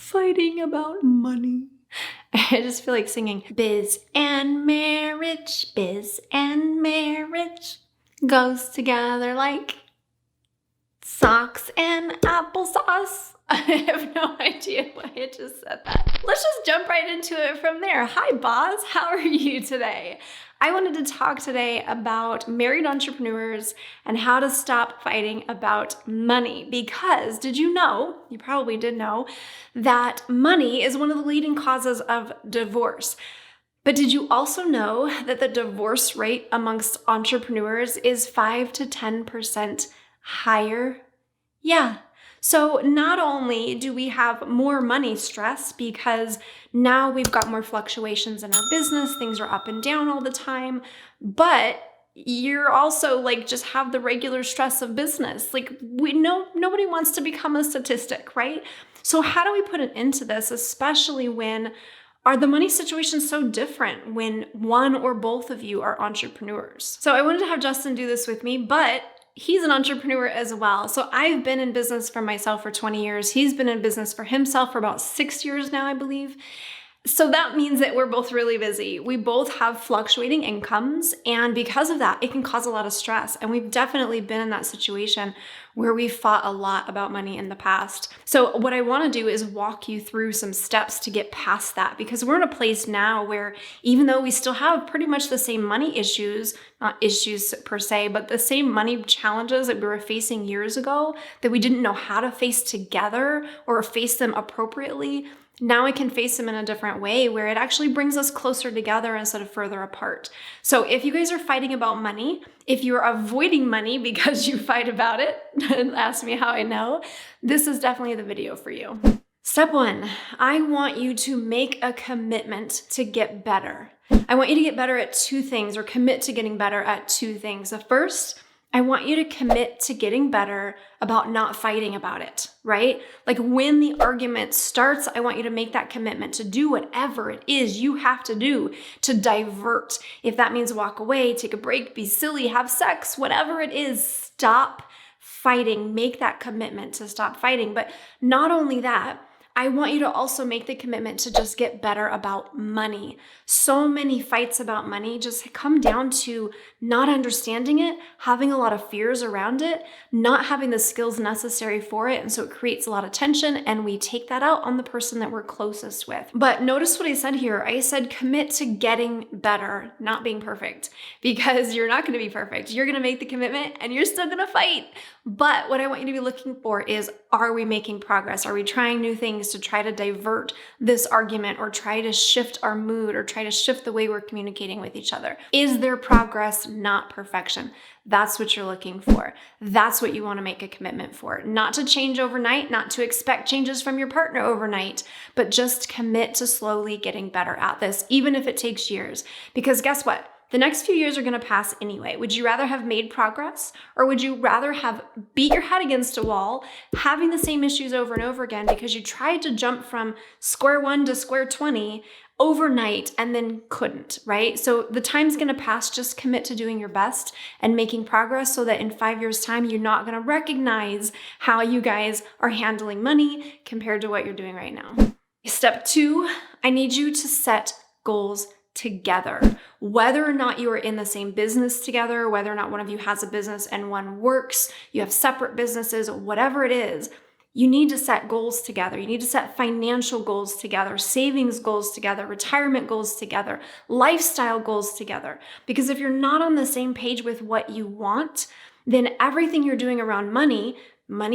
fighting about money. I just feel like singing biz and marriage goes together like socks and applesauce. I have no idea why I just said that. Let's just jump right into it from there. Hi, boss. How are you today? I wanted to talk today about married entrepreneurs and how to stop fighting about money. Because did you know, you probably did know, that money is one of the leading causes of divorce. But did you also know that the divorce rate amongst entrepreneurs is 5 to 10% higher? Yeah. So not only do we have more money stress because now we've got more fluctuations in our business, things are up and down all the time, but you're also like just have the regular stress of business. Like we know nobody wants to become a statistic, right? So how do we put an end to this, especially when are the money situations so different when one or both of you are entrepreneurs? So I wanted to have Justin do this with me, but he's an entrepreneur as well. So I've been in business for myself for 20 years. He's been in business for himself for about 6 years now, I believe. So that means that we're both really busy. We both have fluctuating incomes, and because of that, it can cause a lot of stress. And we've definitely been in that situation where we fought a lot about money in the past. So what I want to do is walk you through some steps to get past that, because we're in a place now where even though we still have pretty much the same money issues, not issues per se, but the same money challenges that we were facing years ago that we didn't know how to face together or face them appropriately, now we can face them in a different way where it actually brings us closer together instead of further apart. So if you guys are fighting about money, if you're avoiding money because you fight about it, ask me how I know, this is definitely the video for you. Step 1, I want you to make a commitment to get better. I want you to get better at 2 things, or commit to getting better at 2 things. The first, I want you to commit to getting better about not fighting about it, right? Like when the argument starts, I want you to make that commitment to do whatever it is you have to do to divert. If that means walk away, take a break, be silly, have sex, whatever it is, stop fighting. Make that commitment to stop fighting. But not only that, I want you to also make the commitment to just get better about money. So many fights about money just come down to not understanding it, having a lot of fears around it, not having the skills necessary for it. And so it creates a lot of tension, and we take that out on the person that we're closest with. But notice what I said here. I said commit to getting better, not being perfect, because you're not going to be perfect. You're going to make the commitment and you're still going to fight. But what I want you to be looking for is, are we making progress? Are we trying new things to try to divert this argument, or try to shift our mood, or try to shift the way we're communicating with each other? Is there progress, not perfection? That's what you're looking for. That's what you want to make a commitment for. Not to change overnight, not to expect changes from your partner overnight, but just commit to slowly getting better at this, even if it takes years. Because guess what? The next few years are going to pass anyway. Would you rather have made progress, or would you rather have beat your head against a wall, having the same issues over and over again because you tried to jump from square 1 to square 20 overnight and then couldn't, right? So the time's going to pass. Just commit to doing your best and making progress so that in 5 years' time, you're not going to recognize how you guys are handling money compared to what you're doing right now. Step 2, I need you to set goals together. Whether or not you are in the same business together, whether or not one of you has a business and one works, you have separate businesses, whatever it is, you need to set goals together. You need to set financial goals together, savings goals together, retirement goals together, lifestyle goals together. Because if you're not on the same page with what you want, then everything you're doing around money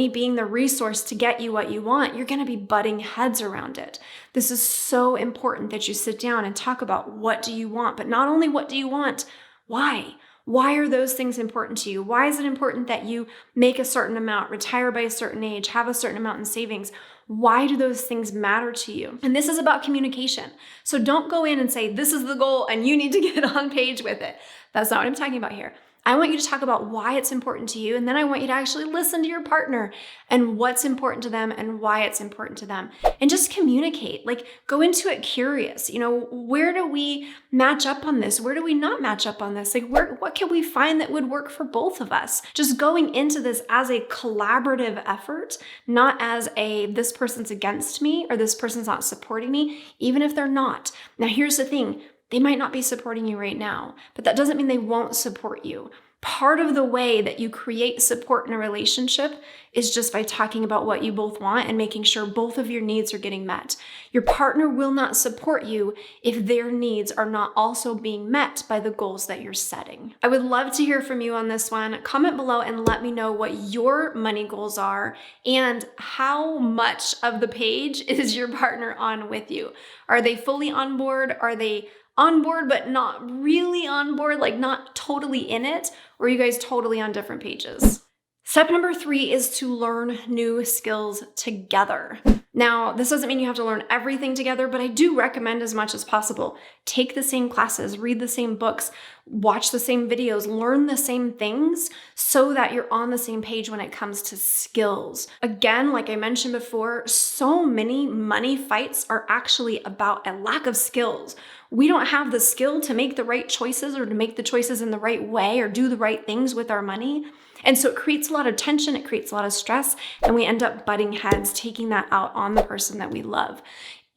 being the resource to get you what you want, you're going to be butting heads around it. This is so important that you sit down and talk about what do you want, but not only what do you want, why? Why are those things important to you? Why is it important that you make a certain amount, retire by a certain age, have a certain amount in savings? Why do those things matter to you? And this is about communication. So don't go in and say, this is the goal and you need to get on page with it. That's not what I'm talking about here. I want you to talk about why it's important to you. And then I want you to actually listen to your partner and what's important to them and why it's important to them. And just communicate, like go into it curious. Where do we match up on this? Where do we not match up on this? Like what can we find that would work for both of us? Just going into this as a collaborative effort, not as this person's against me or this person's not supporting me, even if they're not. Now, here's the thing. They might not be supporting you right now, but that doesn't mean they won't support you. Part of the way that you create support in a relationship is just by talking about what you both want and making sure both of your needs are getting met. Your partner will not support you if their needs are not also being met by the goals that you're setting. I would love to hear from you on this one. Comment below and let me know what your money goals are and how much of the page is your partner on with you. Are they fully on board? Are they on board but not really on board, like not totally in it? Or are you guys totally on different pages? Step number 3 is to learn new skills together. Now, this doesn't mean you have to learn everything together, but I do recommend as much as possible. Take the same classes, read the same books, watch the same videos, learn the same things so that you're on the same page when it comes to skills. Again, like I mentioned before, so many money fights are actually about a lack of skills. We don't have the skill to make the right choices or to make the choices in the right way or do the right things with our money. And so it creates a lot of tension, it creates a lot of stress, and we end up butting heads, taking that out on the person that we love.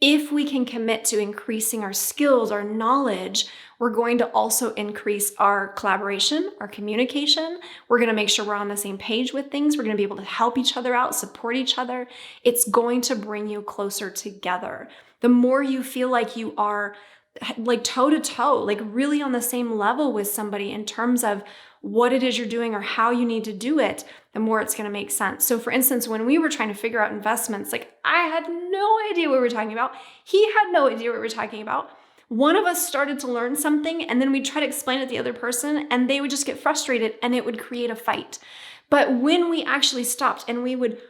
If we can commit to increasing our skills, our knowledge, we're going to also increase our collaboration, our communication. We're going to make sure we're on the same page with things. We're going to be able to help each other out, support each other. It's going to bring you closer together. The more you feel like you are like toe to toe, like really on the same level with somebody in terms of what it is you're doing or how you need to do it, the more it's going to make sense. So for instance, when we were trying to figure out investments, like I had no idea what we were talking about. He had no idea what we were talking about. One of us started to learn something and then we'd try to explain it to the other person and they would just get frustrated and it would create a fight. But when we actually stopped and we would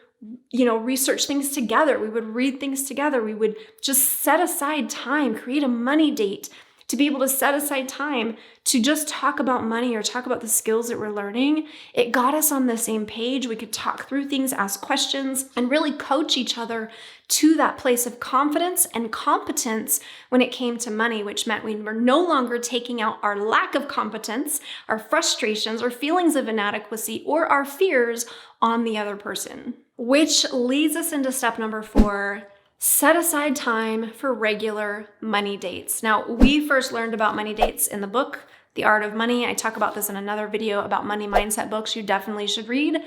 research things together, we would read things together, we would just set aside time, create a money date to be able to set aside time to just talk about money or talk about the skills that we're learning. It got us on the same page. We could talk through things, ask questions, and really coach each other to that place of confidence and competence when it came to money, which meant we were no longer taking out our lack of competence, our frustrations, or feelings of inadequacy, or our fears on the other person. Which leads us into step number 4. Set aside time for regular money dates. Now, we first learned about money dates in the book, The Art of Money. I talk about this in another video about money mindset books you definitely should read.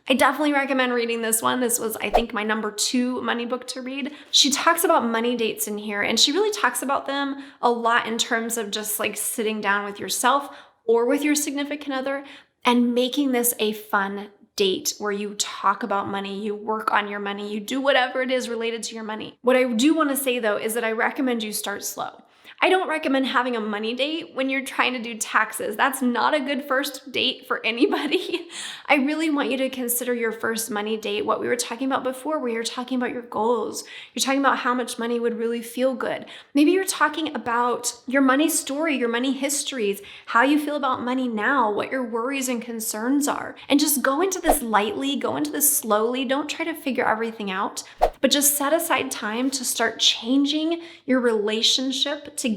I definitely recommend reading this one. This was, I think, my number 2 money book to read. She talks about money dates in here, and she really talks about them a lot in terms of just like sitting down with yourself or with your significant other and making this a fun date where you talk about money, you work on your money, you do whatever it is related to your money. What I do want to say though is that I recommend you start slow. I don't recommend having a money date when you're trying to do taxes. That's not a good first date for anybody. I really want you to consider your first money date what we were talking about before, where you're talking about your goals. You're talking about how much money would really feel good. Maybe you're talking about your money story, your money histories, how you feel about money now, what your worries and concerns are. And just go into this lightly, go into this slowly. Don't try to figure everything out, but just set aside time to start changing your relationship together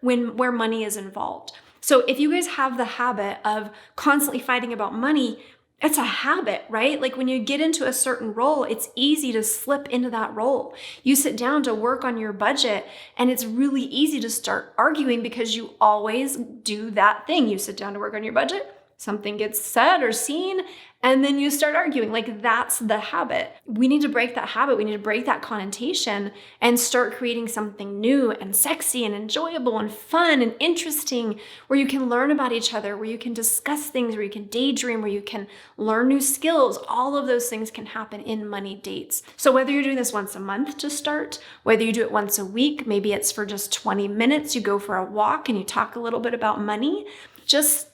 where money is involved. So if you guys have the habit of constantly fighting about money, it's a habit, right? Like when you get into a certain role, it's easy to slip into that role. You sit down to work on your budget and it's really easy to start arguing because you always do that thing. You sit down to work on your budget, something gets said or seen, and then you start arguing. Like that's the habit. We need to break that habit. We need to break that connotation and start creating something new and sexy and enjoyable and fun and interesting where you can learn about each other, where you can discuss things, where you can daydream, where you can learn new skills. All of those things can happen in money dates. So whether you're doing this once a month to start, whether you do it once a week, maybe it's for just 20 minutes, you go for a walk and you talk a little bit about money, just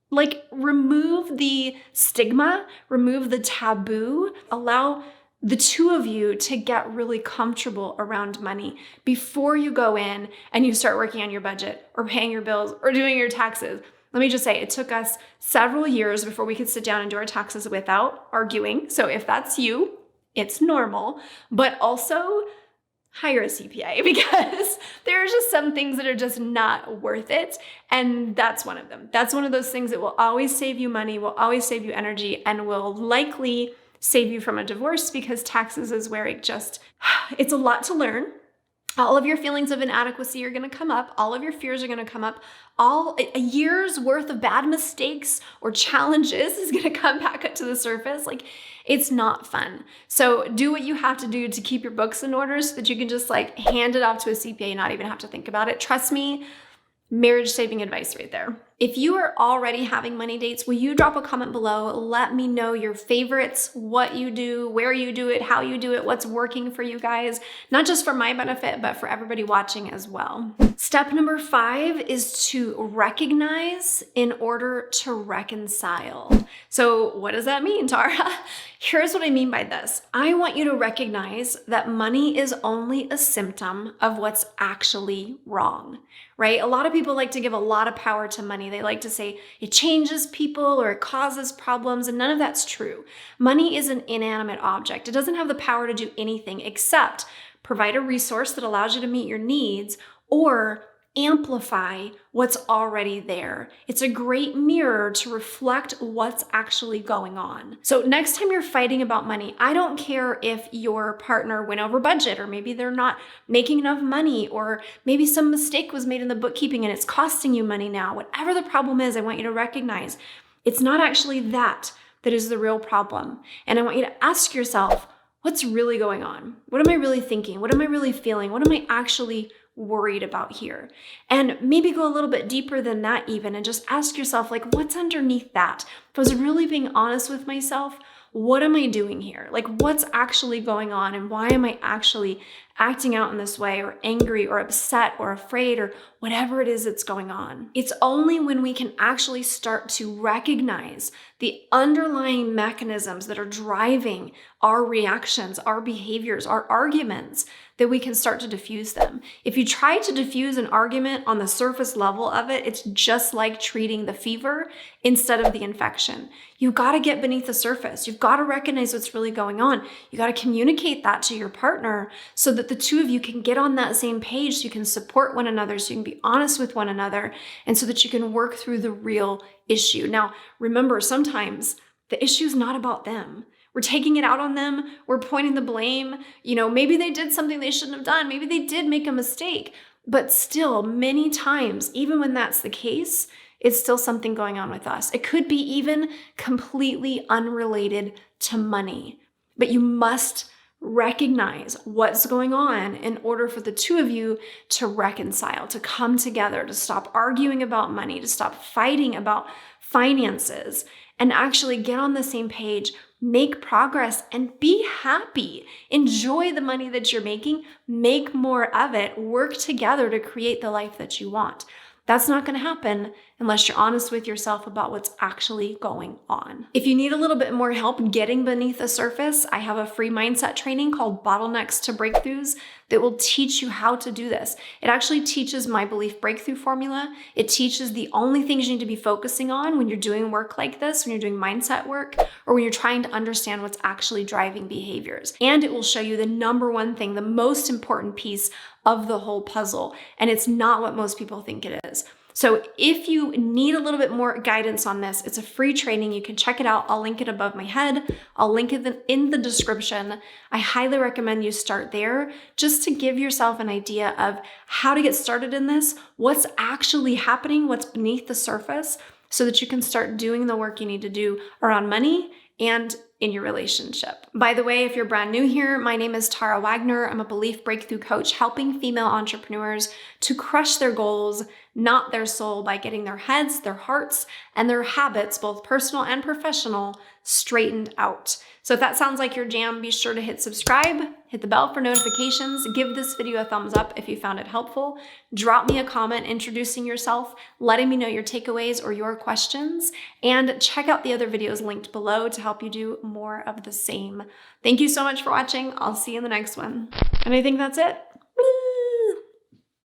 like remove the stigma, remove the taboo, allow the two of you to get really comfortable around money before you go in and you start working on your budget or paying your bills or doing your taxes. Let me just say, it took us several years before we could sit down and do our taxes without arguing. So if that's you, it's normal, but also hire a CPA because there's just some things that are just not worth it. And that's one of them. That's one of those things that will always save you money, will always save you energy, and will likely save you from a divorce, because taxes is where it's a lot to learn. All of your feelings of inadequacy are going to come up. All of your fears are going to come up. A year's worth of bad mistakes or challenges is going to come back up to the surface. Like, it's not fun. So do what you have to do to keep your books in order so that you can just like hand it off to a CPA and not even have to think about it. Trust me, marriage saving advice right there. If you are already having money dates, will you drop a comment below? Let me know your favorites, what you do, where you do it, how you do it, what's working for you guys, not just for my benefit, but for everybody watching as well. Step number 5 is to recognize in order to reconcile. So what does that mean, Tara? Here's what I mean by this. I want you to recognize that money is only a symptom of what's actually wrong, right? A lot of people like to give a lot of power to money. They like to say it changes people or it causes problems, and none of that's true. Money is an inanimate object. It doesn't have the power to do anything except provide a resource that allows you to meet your needs or amplify what's already there. It's a great mirror to reflect what's actually going on. So next time you're fighting about money, I don't care if your partner went over budget, or maybe they're not making enough money, or maybe some mistake was made in the bookkeeping and it's costing you money now. Whatever the problem is, I want you to recognize it's not actually that is the real problem. And I want you to ask yourself, what's really going on? What am I really thinking? What am I really feeling? What am I actually worried about here? And maybe go a little bit deeper than that even, and just ask yourself, like, what's underneath that? If I was really being honest with myself, what am I doing here? Like, what's actually going on, and why am I actually acting out in this way, or angry or upset or afraid, or whatever it is that's going on? It's only when we can actually start to recognize the underlying mechanisms that are driving our reactions, our behaviors, our arguments, that we can start to diffuse them. If you try to diffuse an argument on the surface level of it, it's just like treating the fever instead of the infection. You gotta get beneath the surface. You've gotta recognize what's really going on. You gotta communicate that to your partner so that the two of you can get on that same page, so you can support one another, so you can be honest with one another, and so that you can work through the real issue. Now, remember, sometimes the issue is not about them. We're taking it out on them. We're pointing the blame. Maybe they did something they shouldn't have done. Maybe they did make a mistake. But still, many times, even when that's the case, it's still something going on with us. It could be even completely unrelated to money. But you must recognize what's going on in order for the two of you to reconcile, to come together, to stop arguing about money, to stop fighting about finances, and actually get on the same page, make progress, and be happy. Enjoy the money that you're making, make more of it, work together to create the life that you want. That's not going to happen unless you're honest with yourself about what's actually going on. If you need a little bit more help getting beneath the surface, I have a free mindset training called Bottlenecks to Breakthroughs that will teach you how to do this. It actually teaches my belief breakthrough formula. It teaches the only things you need to be focusing on when you're doing work like this, when you're doing mindset work, or when you're trying to understand what's actually driving behaviors. And it will show you the number one thing, the most important piece of the whole puzzle. And it's not what most people think it is. So if you need a little bit more guidance on this, it's a free training. You can check it out. I'll link it above my head. I'll link it in the description. I highly recommend you start there just to give yourself an idea of how to get started in this, what's actually happening, what's beneath the surface, so that you can start doing the work you need to do around money and in your relationship. By the way, if you're brand new here, my name is Tara Wagner. I'm a belief breakthrough coach helping female entrepreneurs to crush their goals, not their soul, by getting their heads, their hearts, and their habits, both personal and professional, straightened out. So if that sounds like your jam, be sure to hit subscribe, hit the bell for notifications, give this video a thumbs up if you found it helpful, drop me a comment introducing yourself, letting me know your takeaways or your questions, and check out the other videos linked below to help you do more of the same. Thank you so much for watching. I'll see you in the next one. And I think that's it.